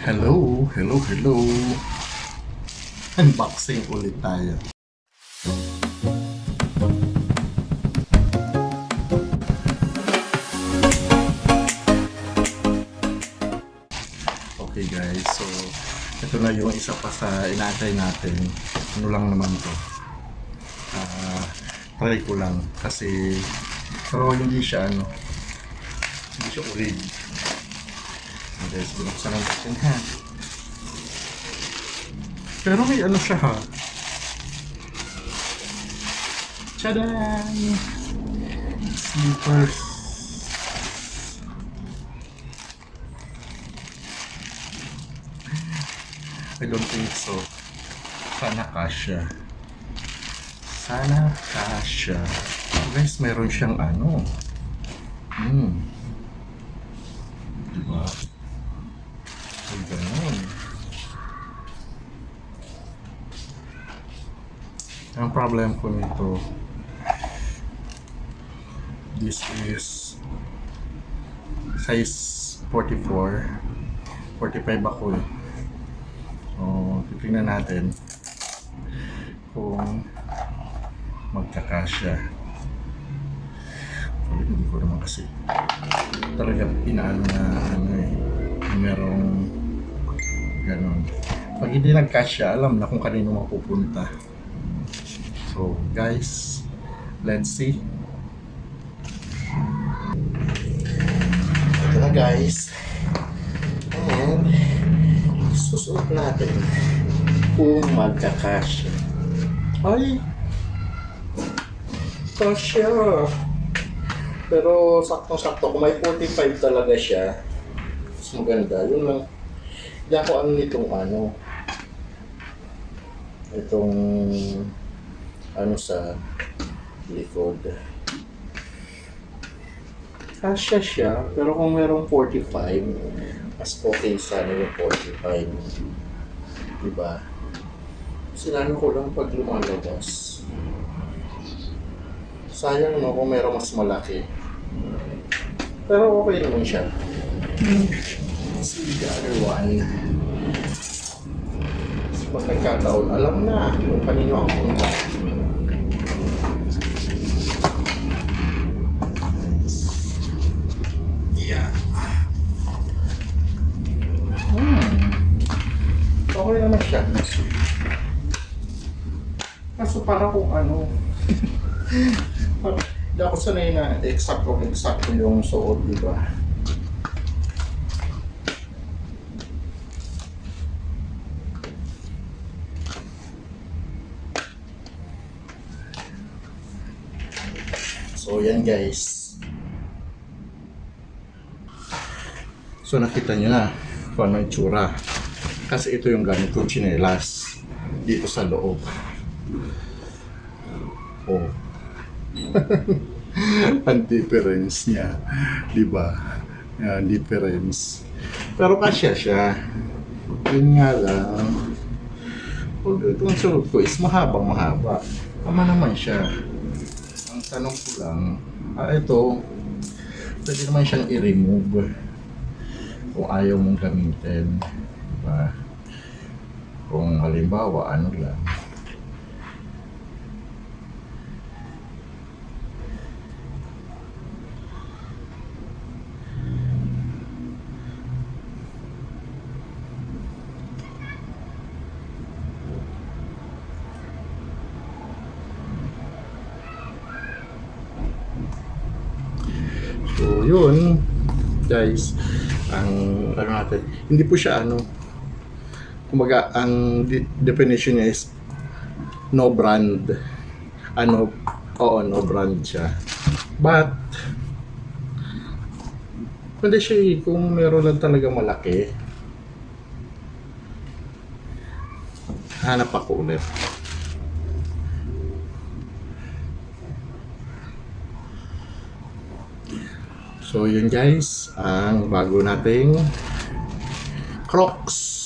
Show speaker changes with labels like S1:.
S1: Hello, hello, hello. Unboxing ulit tayo. Okay guys, so ito na yung isa pa sa inaantay natin. Ano lang naman to. Try ko lang kasi pero hindi siya hindi siya urig. Guys, binuksan natin ha. Pero may siya ha. Tadaan! Slippers. I don't think so. Sana kasya. Sana kasya. Guys, meron siyang diba? Ay, ganun. Ang problem ko nito, this is size 44. 45 ako eh. So, titingnan natin kung magkakasya. So, hindi ko naman kasi talaga inaano na merong ganon. Pag hindi nagkasya, alam na kung kanino mapupunta. So guys, let's see. Ito na guys. And susuot natin kung magkakasya. Ay! Kasya! Pero sakto-sakto, kung may 45 talaga siya, mas maganda. Yun lang. Hindi ako itong sa likod. Kasya siya, pero kung merong 45, mas okay sana yung 45. Diba? Sinano ko lang pag lumalabas. Sayang kung merong mas malaki. Pero okay naman siya. See the other one. Pag nagkataon, alam na kung kanino ang punta. Yeah. Okay naman siya. Kaso para kung hindi ako sanay na eksakto yung suot, diba? So yan guys. So nakita nyo na kung ano yung tsura. Kasi ito yung gamit kong tsinelas dito sa loob. Oh. Ang difference niya, diba? Ang difference. Pero kasya siya. Yun nga lang. Itong suot ko is mahaba. Tama naman siya. Ang tanong ko lang, ito, pwede naman siyang i-remove kung ayaw mong gamitin. Diba? Kung halimbawa, lang. So, yun, guys, ang natin, hindi po siya kumbaga, ang definition niya is no brand. No brand siya. But, pwede siya kung meron lang talaga malaki. Hanap ako ulit. So yun guys, ang bago nating Crocs.